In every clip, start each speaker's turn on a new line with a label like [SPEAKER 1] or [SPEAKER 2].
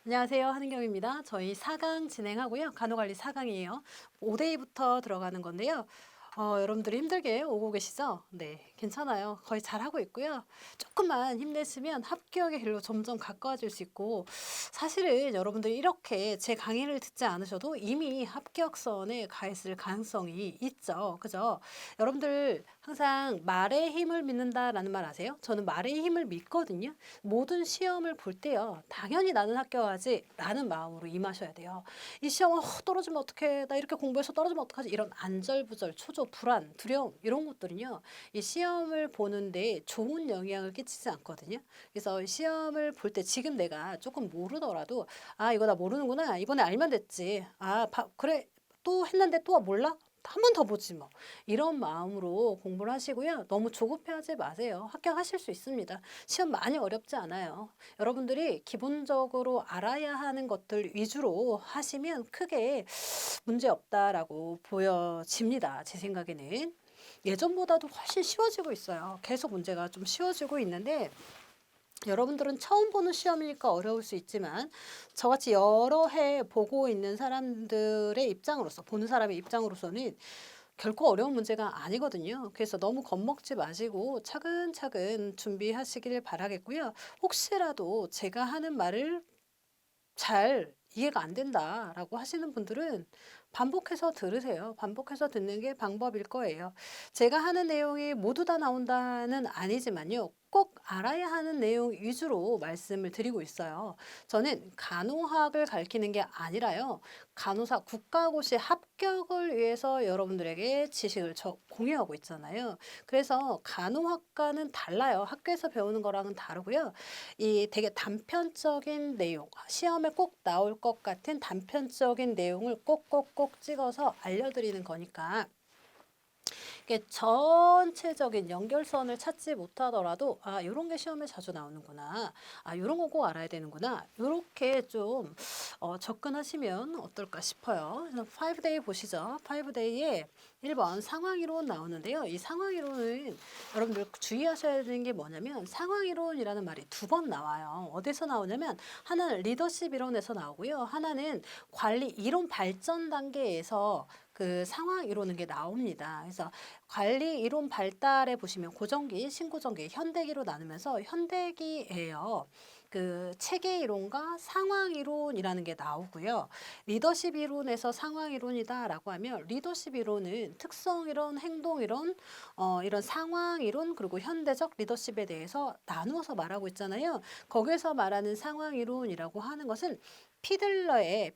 [SPEAKER 1] 안녕하세요. 한은경입니다. 저희 4강 진행하고요. 간호관리 4강이에요. 5대2부터 들어가는 건데요. 여러분들이 힘들게 오고 계시죠? 네, 괜찮아요. 거의 잘하고 있고요. 조금만 힘내시면 합격의 길로 점점 가까워질 수 있고, 사실은 여러분들이 이렇게 제 강의를 듣지 않으셔도 이미 합격선에 가 있을 가능성이 있죠. 그죠? 여러분들 항상 말의 힘을 믿는다라는 말 아세요? 저는 말의 힘을 믿거든요. 모든 시험을 볼 때요. 당연히 나는 합격하지 라는 마음으로 임하셔야 돼요. 이 시험 떨어지면 어떡해. 나 이렇게 공부해서 떨어지면 어떡하지. 이런 안절부절, 초조, 불안, 두려움 이런 것들은요. 이 시험을 보는데 좋은 영향을 끼치지 않거든요. 그래서 시험을 볼 때 지금 내가 조금 모르더라도 아 이거 나 모르는구나. 이번에 알면 됐지. 그래 또 했는데 또 몰라? 한 번 더 보지 뭐. 이런 마음으로 공부를 하시고요. 너무 조급해하지 마세요. 합격하실 수 있습니다. 시험 많이 어렵지 않아요. 여러분들이 기본적으로 알아야 하는 것들 위주로 하시면 크게 문제 없다라고 보여집니다. 제 생각에는. 예전보다도 훨씬 쉬워지고 있어요. 계속 문제가 좀 쉬워지고 있는데 여러분들은 처음 보는 시험이니까 어려울 수 있지만 저같이 여러 해 보고 있는 사람들의 입장으로서 보는 사람의 입장으로서는 결코 어려운 문제가 아니거든요. 그래서 너무 겁먹지 마시고 차근차근 준비하시길 바라겠고요. 혹시라도 제가 하는 말을 잘 이해가 안 된다라고 하시는 분들은 반복해서 들으세요. 반복해서 듣는 게 방법일 거예요. 제가 하는 내용이 모두 다 나온다는 아니지만요. 꼭 알아야 하는 내용 위주로 말씀을 드리고 있어요. 저는 간호학을 가르치는 게 아니라요. 간호사 국가고시 합격을 위해서 여러분들에게 지식을 공유하고 있잖아요. 그래서 간호학과는 달라요. 학교에서 배우는 거랑은 다르고요. 이 되게 단편적인 내용, 시험에 꼭 나올 것 같은 단편적인 내용을 꼭꼭꼭 찍어서 알려드리는 거니까 이게 전체적인 연결선을 찾지 못하더라도 아 요런 게 시험에 자주 나오는구나. 아 요런 거 꼭 알아야 되는구나. 요렇게 좀 접근하시면 어떨까 싶어요. 그래서 5day 보시죠. 5day에 1번 상황이론 나오는데요. 이 상황이론은 여러분들 주의하셔야 되는 게 뭐냐면 상황이론이라는 말이 두 번 나와요. 어디서 나오냐면 하나는 리더십 이론에서 나오고요. 하나는 관리 이론 발전 단계에서 그 상황 이론은 게 나옵니다. 그래서 관리 이론 발달에 보시면 고전기, 신고전기, 현대기로 나누면서 현대기예요. 그 체계 이론과 상황 이론이라는 게 나오고요. 리더십 이론에서 상황 이론이다라고 하면 리더십 이론은 특성 이론, 행동 이론, 이런 상황 이론 그리고 현대적 리더십에 대해서 나누어서 말하고 있잖아요. 거기서 말하는 상황 이론이라고 하는 것은 피들러의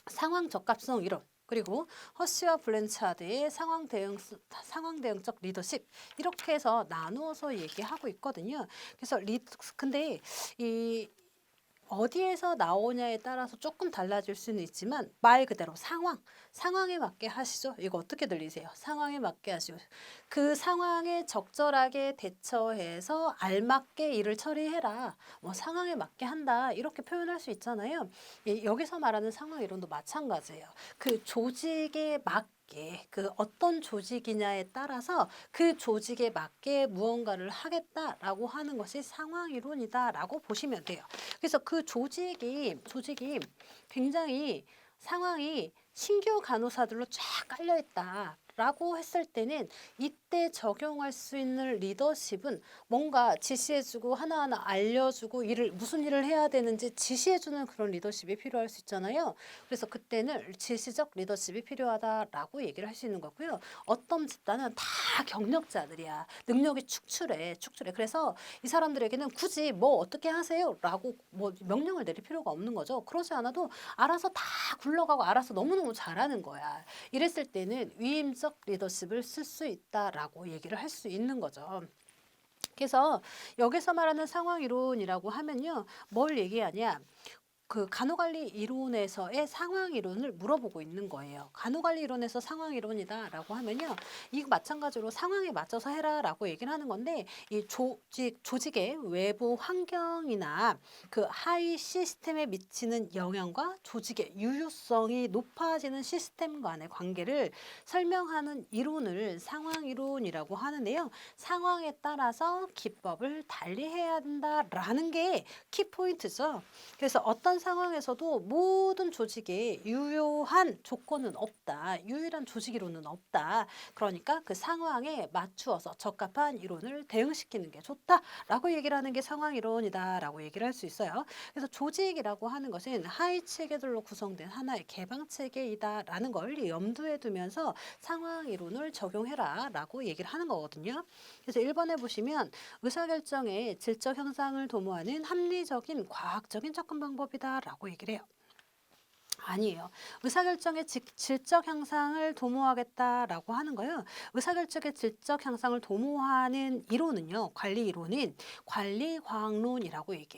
[SPEAKER 1] 상황 적합성 이론 그리고 허쉬와 블렌차드의 상황 대응적 리더십 이렇게 해서 나누어서 얘기하고 있거든요. 그래서 근데 이 어디에서 나오냐에 따라서 조금 달라질 수는 있지만 말 그대로 상황에 맞게 하시죠. 이거 어떻게 들리세요? 상황에 맞게 하시고 그 상황에 적절하게 대처해서 알맞게 일을 처리해라. 뭐 상황에 맞게 한다. 이렇게 표현할 수 있잖아요. 여기서 말하는 상황 이론도 마찬가지예요. 그 조직에 맞게 그 어떤 조직이냐에 따라서 그 조직에 맞게 무언가를 하겠다라고 하는 것이 상황 이론이다라고 보시면 돼요. 그래서 그 조직이 굉장히 상황이 신규 간호사들로 쫙 깔려 있다라고 했을 때는 이때 적용할 수 있는 리더십은 뭔가 지시해주고 하나하나 알려주고 무슨 일을 해야 되는지 지시해주는 그런 리더십이 필요할 수 있잖아요. 그래서 그때는 지시적 리더십이 필요하다라고 얘기를 할 수 있는 거고요. 어떤 집단은 다 경력자들이야. 능력이 축출해. 그래서 이 사람들에게는 굳이 뭐 어떻게 하세요라고 뭐 명령을 내릴 필요가 없는 거죠. 그러지 않아도 알아서 다 굴러가고 알아서 너무너무 잘하는 거야. 이랬을 때는 위임적 리더십을 쓸 수 있다라고 얘기를 할 수 있는 거죠. 그래서 여기서 말하는 상황 이론이라고 하면요. 뭘 얘기하냐? 그 간호관리 이론에서의 상황 이론을 물어보고 있는 거예요. 간호관리 이론에서 상황 이론이다라고 하면요. 이거 마찬가지로 상황에 맞춰서 해라라고 얘기를 하는 건데 이 조직의 외부 환경이나 그 하위 시스템에 미치는 영향과 조직의 유효성이 높아지는 시스템 간의 관계를 설명하는 이론을 상황 이론이라고 하는데요. 상황에 따라서 기법을 달리해야 한다라는 게 키포인트죠. 그래서 어떤 상황에서도 모든 조직에 유효한 조건은 없다. 유일한 조직 이론은 없다. 그러니까 그 상황에 맞추어서 적합한 이론을 대응시키는 게 좋다라고 얘기를 하는 게 상황 이론이다라고 얘기를 할 수 있어요. 그래서 조직이라고 하는 것은 하위 체계들로 구성된 하나의 개방 체계이다라는 걸 염두에 두면서 상황 이론을 적용해라라고 얘기를 하는 거거든요. 그래서 1번에 보시면 의사결정의 질적 형상을 도모하는 합리적인 과학적인 접근 방법이다라고 얘기를 해요. 아니에요. 의사결정의 질적 향상을 도모하겠다라고 하는 거요. 의사결정의 질적 향상을 도모하는 이론은요. 관리 이론은 관리과학론이라고 얘기해요.